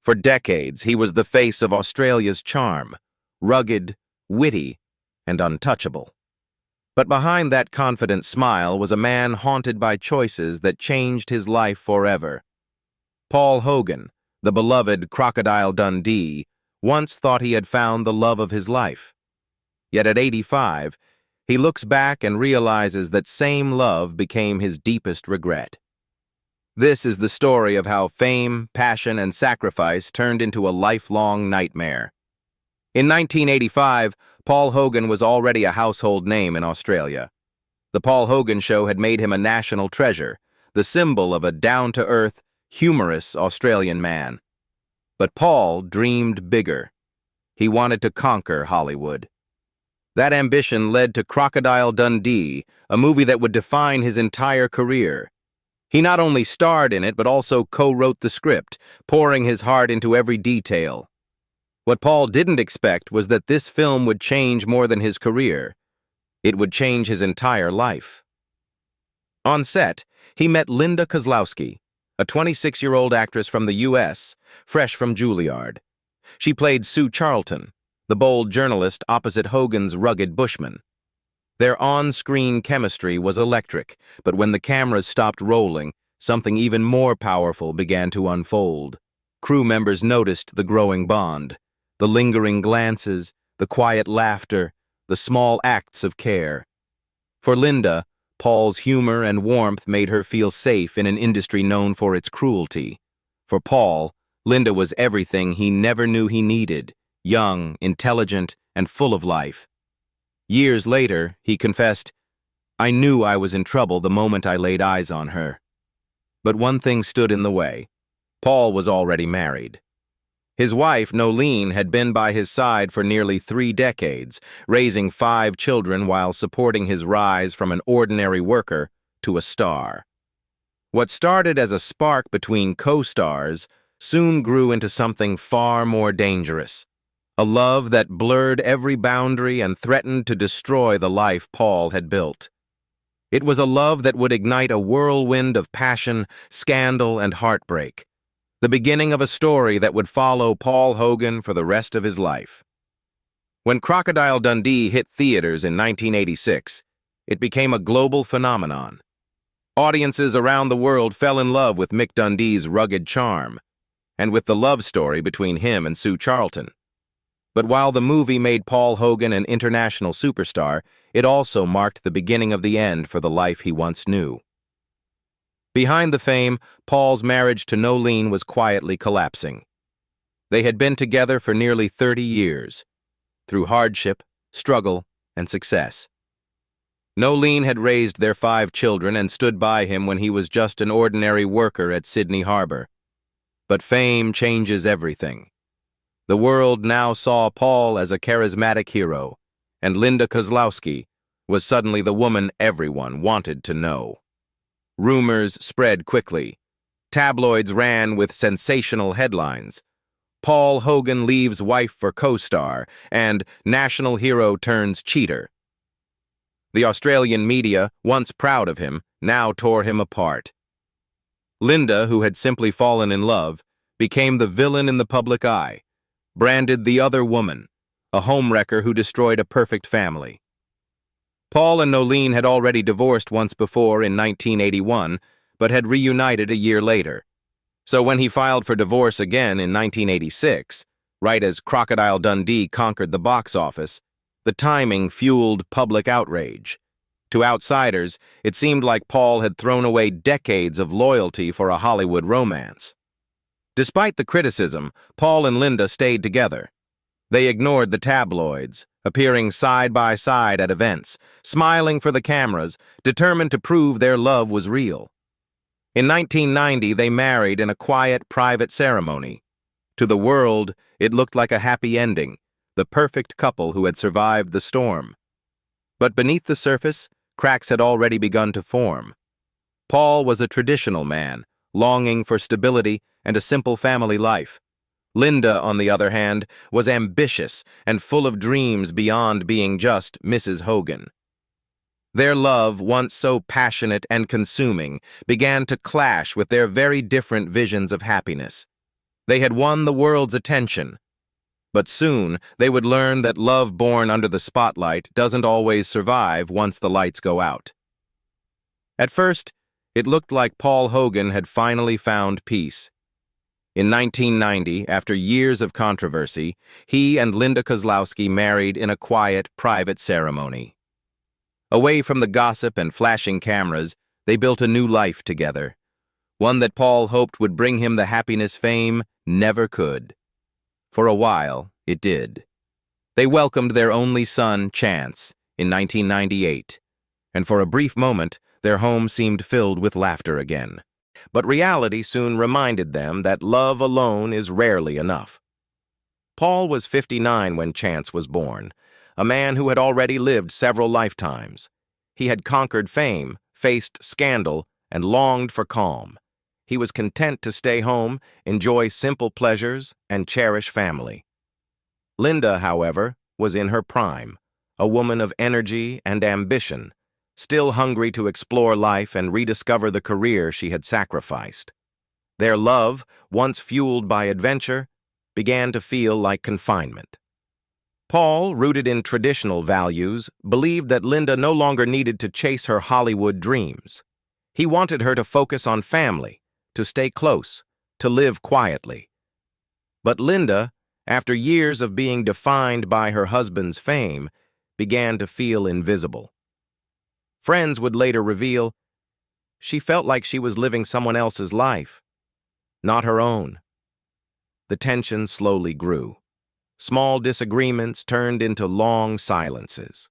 For decades, he was the face of Australia's charm, rugged, witty, and untouchable. But behind that confident smile was a man haunted by choices that changed his life forever. Paul Hogan, the beloved Crocodile Dundee, once thought he had found the love of his life. Yet at 85, he looks back and realizes that same love became his deepest regret. This is the story of how fame, passion, and sacrifice turned into a lifelong nightmare. In 1985, Paul Hogan was already a household name in Australia. The Paul Hogan Show had made him a national treasure, the symbol of a down-to-earth, humorous Australian man. But Paul dreamed bigger. He wanted to conquer Hollywood. That ambition led to Crocodile Dundee, a movie that would define his entire career. He not only starred in it, but also co-wrote the script, pouring his heart into every detail. What Paul didn't expect was that this film would change more than his career. It would change his entire life. On set, he met Linda Kozlowski, a 26-year-old actress from the U.S., fresh from Juilliard. She played Sue Charlton, the bold journalist opposite Hogan's rugged bushman. Their on-screen chemistry was electric, but when the cameras stopped rolling, something even more powerful began to unfold. Crew members noticed the growing bond, the lingering glances, the quiet laughter, the small acts of care. For Linda, Paul's humor and warmth made her feel safe in an industry known for its cruelty. For Paul, Linda was everything he never knew he needed, young, intelligent, and full of life. Years later, he confessed, "I knew I was in trouble the moment I laid eyes on her." But one thing stood in the way. Paul was already married. His wife, Nolene, had been by his side for nearly 3 decades, raising 5 children while supporting his rise from an ordinary worker to a star. What started as a spark between co-stars soon grew into something far more dangerous. A love that blurred every boundary and threatened to destroy the life Paul had built. It was a love that would ignite a whirlwind of passion, scandal, and heartbreak. The beginning of a story that would follow Paul Hogan for the rest of his life. When Crocodile Dundee hit theaters in 1986, it became a global phenomenon. Audiences around the world fell in love with Mick Dundee's rugged charm, and with the love story between him and Sue Charlton. But while the movie made Paul Hogan an international superstar, it also marked the beginning of the end for the life he once knew. Behind the fame, Paul's marriage to Nolene was quietly collapsing. They had been together for nearly 30 years, through hardship, struggle, and success. Nolene had raised their 5 children and stood by him when he was just an ordinary worker at Sydney Harbor. But fame changes everything. The world now saw Paul as a charismatic hero, and Linda Kozlowski was suddenly the woman everyone wanted to know. Rumors spread quickly. Tabloids ran with sensational headlines. Paul Hogan leaves wife for co-star, and national hero turns cheater. The Australian media, once proud of him, now tore him apart. Linda, who had simply fallen in love, became the villain in the public eye, branded the other woman, a homewrecker who destroyed a perfect family. Paul and Nolene had already divorced once before in 1981, but had reunited a year later. So when he filed for divorce again in 1986, right as Crocodile Dundee conquered the box office, the timing fueled public outrage. To outsiders, it seemed like Paul had thrown away decades of loyalty for a Hollywood romance. Despite the criticism, Paul and Linda stayed together. They ignored the tabloids, appearing side by side at events, smiling for the cameras, determined to prove their love was real. In 1990, they married in a quiet, private ceremony. To the world, it looked like a happy ending, the perfect couple who had survived the storm. But beneath the surface, cracks had already begun to form. Paul was a traditional man, longing for stability and a simple family life. Linda, on the other hand, was ambitious and full of dreams beyond being just Mrs. Hogan. Their love, once so passionate and consuming, began to clash with their very different visions of happiness. They had won the world's attention. But soon, they would learn that love born under the spotlight doesn't always survive once the lights go out. At first, it looked like Paul Hogan had finally found peace. In 1990, after years of controversy, he and Linda Kozlowski married in a quiet, private ceremony. Away from the gossip and flashing cameras, they built a new life together, one that Paul hoped would bring him the happiness fame never could. For a while, it did. They welcomed their only son, Chance, in 1998, and for a brief moment, their home seemed filled with laughter again. But reality soon reminded them that love alone is rarely enough. Paul was 59 when Chance was born, a man who had already lived several lifetimes. He had conquered fame, faced scandal, and longed for calm. He was content to stay home, enjoy simple pleasures, and cherish family. Linda, however, was in her prime, a woman of energy and ambition, still hungry to explore life and rediscover the career she had sacrificed. Their love, once fueled by adventure, began to feel like confinement. Paul, rooted in traditional values, believed that Linda no longer needed to chase her Hollywood dreams. He wanted her to focus on family, to stay close, to live quietly. But Linda, after years of being defined by her husband's fame, began to feel invisible. Friends would later reveal she felt like she was living someone else's life, not her own. The tension slowly grew. Small disagreements turned into long silences.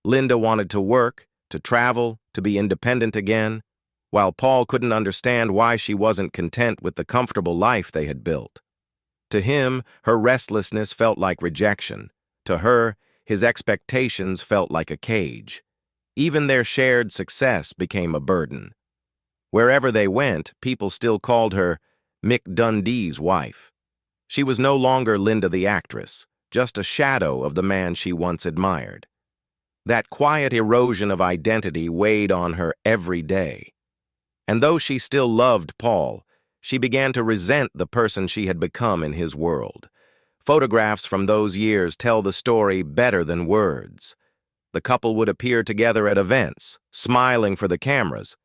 Linda wanted to work, to travel, to be independent again, while Paul couldn't understand why she wasn't content with the comfortable life they had built. To him, her restlessness felt like rejection. To her, his expectations felt like a cage. Even their shared success became a burden. Wherever they went, people still called her Mick Dundee's wife. She was no longer Linda the actress, just a shadow of the man she once admired. That quiet erosion of identity weighed on her every day. And though she still loved Paul, she began to resent the person she had become in his world. Photographs from those years tell the story better than words. The couple would appear together at events, smiling for the cameras,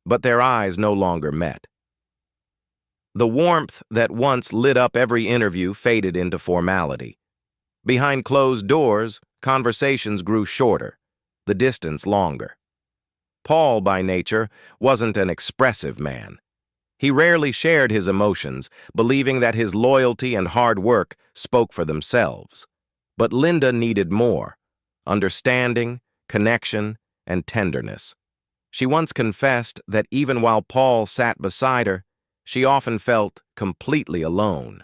but their eyes no longer met. The warmth that once lit up every interview faded into formality. Behind closed doors, conversations grew shorter, the distance longer. Paul, by nature, wasn't an expressive man. He rarely shared his emotions, believing that his loyalty and hard work spoke for themselves. But Linda needed more: understanding, connection, and tenderness. She once confessed that even while Paul sat beside her, she often felt completely alone.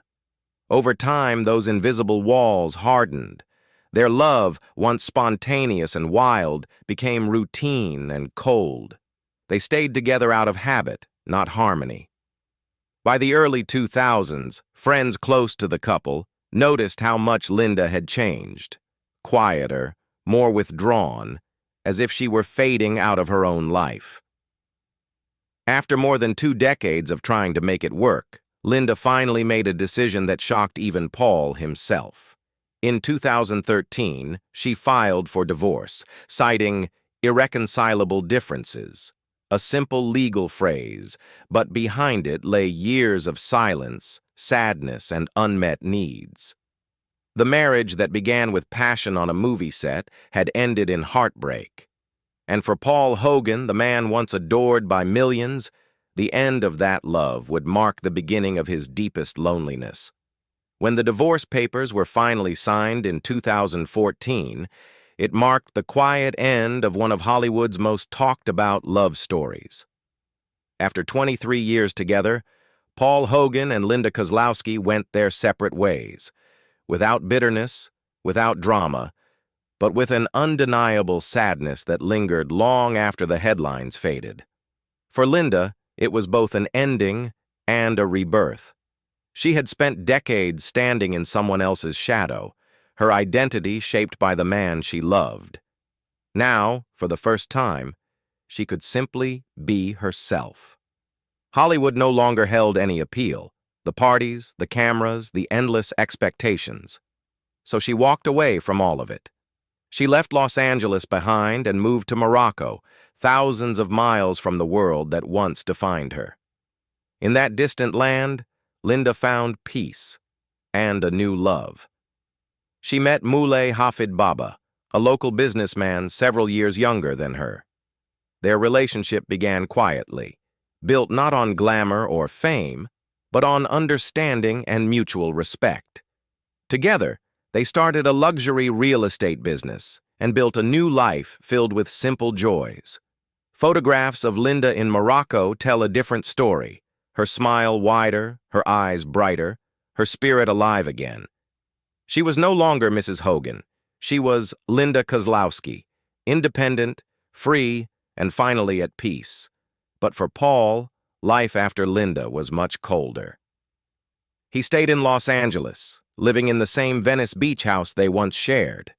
Over time, those invisible walls hardened. Their love, once spontaneous and wild, became routine and cold. They stayed together out of habit, not harmony. By the early 2000s, friends close to the couple noticed how much Linda had changed. Quieter, more withdrawn, as if she were fading out of her own life. After more than 2 decades of trying to make it work, Linda finally made a decision that shocked even Paul himself. In 2013, she filed for divorce, citing irreconcilable differences, a simple legal phrase, but behind it lay years of silence, sadness, and unmet needs. The marriage that began with passion on a movie set had ended in heartbreak. And for Paul Hogan, the man once adored by millions, the end of that love would mark the beginning of his deepest loneliness. When the divorce papers were finally signed in 2014, it marked the quiet end of one of Hollywood's most talked-about love stories. After 23 years together, Paul Hogan and Linda Kozlowski went their separate ways, without bitterness, without drama, but with an undeniable sadness that lingered long after the headlines faded. For Linda, it was both an ending and a rebirth. She had spent decades standing in someone else's shadow, her identity shaped by the man she loved. Now, for the first time, she could simply be herself. Hollywood no longer held any appeal. the parties, the cameras, the endless expectations. So she walked away from all of it. She left Los Angeles behind and moved to Morocco, thousands of miles from the world that once defined her. In that distant land, Linda found peace and a new love. She met Moulay Hafid Baba, a local businessman several years younger than her. Their relationship began quietly, built not on glamour or fame, but on understanding and mutual respect. Together, they started a luxury real estate business and built a new life filled with simple joys. Photographs of Linda in Morocco tell a different story, her smile wider, her eyes brighter, her spirit alive again. She was no longer Mrs. Hogan. She was Linda Kozlowski, independent, free, and finally at peace. But for Paul, life after Linda was much colder. He stayed in Los Angeles, living in the same Venice beach house they once shared.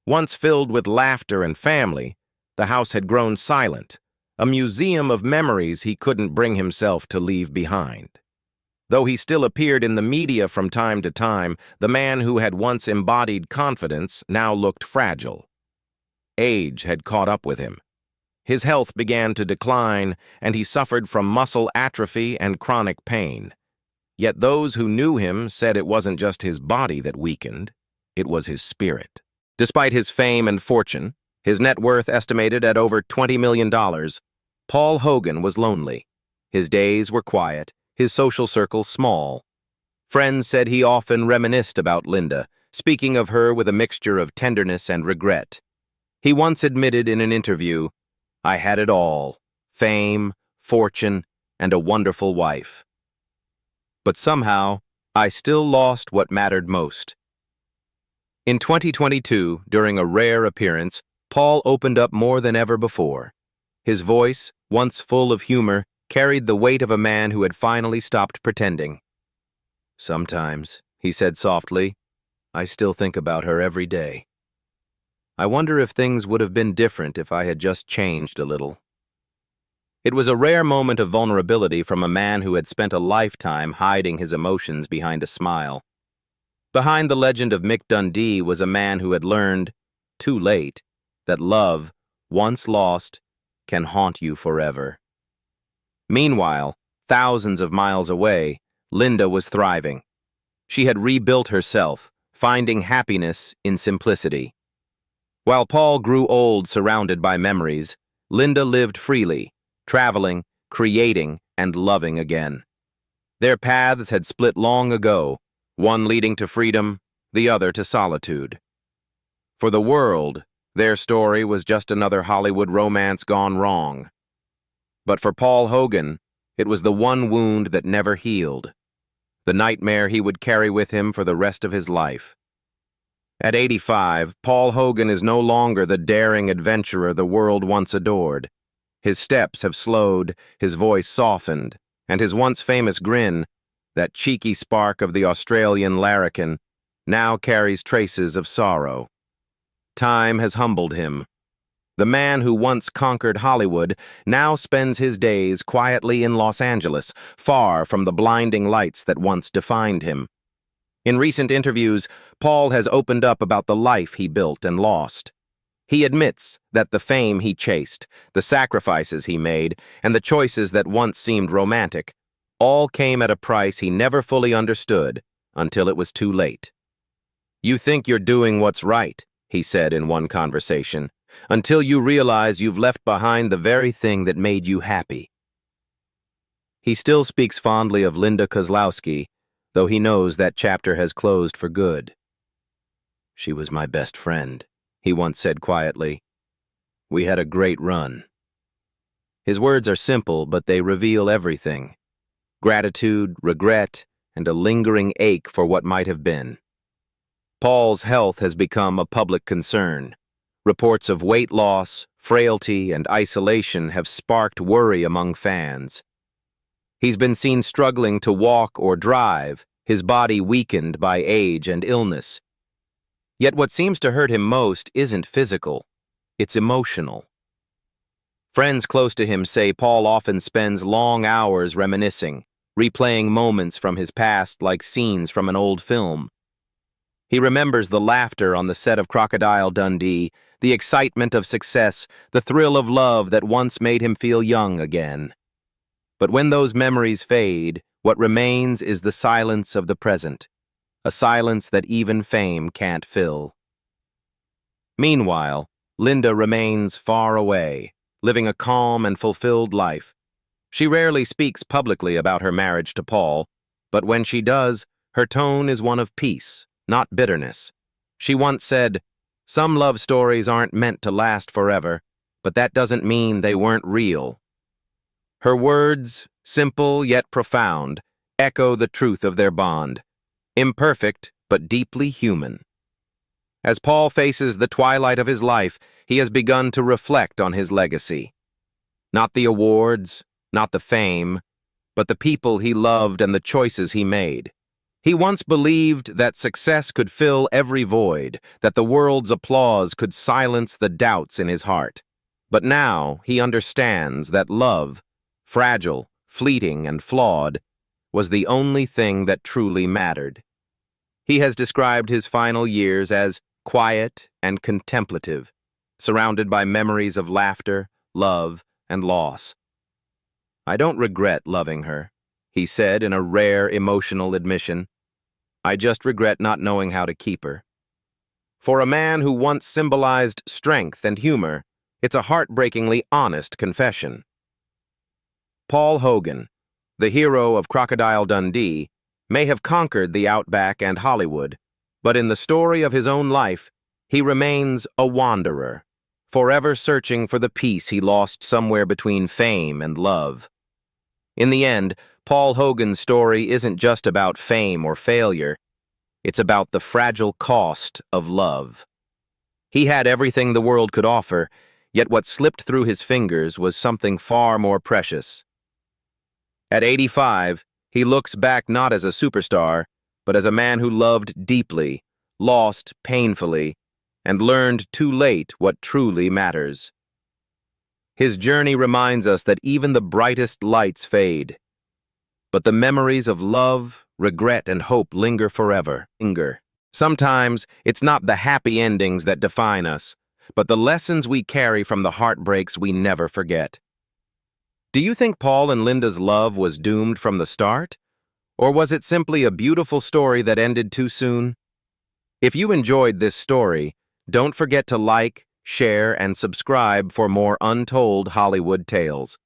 Once filled with laughter and family, the house had grown silent, a museum of memories he couldn't bring himself to leave behind. Though he still appeared in the media from time to time, the man who had once embodied confidence now looked fragile. Age had caught up with him. His health began to decline, and he suffered from muscle atrophy and chronic pain. Yet those who knew him said it wasn't just his body that weakened, it was his spirit. Despite his fame and fortune, his net worth estimated at over $20 million, Paul Hogan was lonely. His days were quiet, his social circle small. Friends said he often reminisced about Linda, speaking of her with a mixture of tenderness and regret. He once admitted in an interview, "I had it all, fame, fortune, and a wonderful wife. But somehow, I still lost what mattered most." In 2022, during a rare appearance, Paul opened up more than ever before. His voice, once full of humor, carried the weight of a man who had finally stopped pretending. "Sometimes," he said softly, "I still think about her every day. I wonder if things would have been different if I had just changed a little." It was a rare moment of vulnerability from a man who had spent a lifetime hiding his emotions behind a smile. Behind the legend of Mick Dundee was a man who had learned, too late, that love, once lost, can haunt you forever. Meanwhile, thousands of miles away, Linda was thriving. She had rebuilt herself, finding happiness in simplicity. While Paul grew old surrounded by memories, Linda lived freely, traveling, creating, and loving again. Their paths had split long ago, one leading to freedom, the other to solitude. For the world, their story was just another Hollywood romance gone wrong. But for Paul Hogan, it was the one wound that never healed, the nightmare he would carry with him for the rest of his life. At 85, Paul Hogan is no longer the daring adventurer the world once adored. His steps have slowed, his voice softened, and his once famous grin, that cheeky spark of the Australian larrikin, now carries traces of sorrow. Time has humbled him. The man who once conquered Hollywood now spends his days quietly in Los Angeles, far from the blinding lights that once defined him. In recent interviews, Paul has opened up about the life he built and lost. He admits that the fame he chased, the sacrifices he made, and the choices that once seemed romantic, all came at a price he never fully understood until it was too late. "You think you're doing what's right," he said in one conversation, "until you realize you've left behind the very thing that made you happy." He still speaks fondly of Linda Kozlowski, though he knows that chapter has closed for good. "She was my best friend," he once said quietly. "We had a great run." His words are simple, but they reveal everything: gratitude, regret, and a lingering ache for what might have been. Paul's health has become a public concern. Reports of weight loss, frailty, and isolation have sparked worry among fans. He's been seen struggling to walk or drive, his body weakened by age and illness. Yet what seems to hurt him most isn't physical, it's emotional. Friends close to him say Paul often spends long hours reminiscing, replaying moments from his past like scenes from an old film. He remembers the laughter on the set of Crocodile Dundee, the excitement of success, the thrill of love that once made him feel young again. But when those memories fade, what remains is the silence of the present, a silence that even fame can't fill. Meanwhile, Linda remains far away, living a calm and fulfilled life. She rarely speaks publicly about her marriage to Paul, but when she does, her tone is one of peace, not bitterness. She once said, "Some love stories aren't meant to last forever, but that doesn't mean they weren't real." Her words, simple yet profound, echo the truth of their bond, imperfect but deeply human. As Paul faces the twilight of his life, he has begun to reflect on his legacy. Not the awards, not the fame, but the people he loved and the choices he made. He once believed that success could fill every void, that the world's applause could silence the doubts in his heart. But now he understands that love, fragile, fleeting, and flawed, was the only thing that truly mattered. He has described his final years as quiet and contemplative, surrounded by memories of laughter, love, and loss. "I don't regret loving her," he said in a rare emotional admission. "I just regret not knowing how to keep her." For a man who once symbolized strength and humor, it's a heartbreakingly honest confession. Paul Hogan, the hero of Crocodile Dundee, may have conquered the outback and Hollywood, but in the story of his own life, he remains a wanderer, forever searching for the peace he lost somewhere between fame and love. In the end, Paul Hogan's story isn't just about fame or failure, it's about the fragile cost of love. He had everything the world could offer, yet what slipped through his fingers was something far more precious. At 85, he looks back not as a superstar, but as a man who loved deeply, lost painfully, and learned too late what truly matters. His journey reminds us that even the brightest lights fade, but the memories of love, regret, and hope linger forever. Sometimes it's not the happy endings that define us, but the lessons we carry from the heartbreaks we never forget. Do you think Paul and Linda's love was doomed from the start? Or was it simply a beautiful story that ended too soon? If you enjoyed this story, don't forget to like, share, and subscribe for more untold Hollywood tales.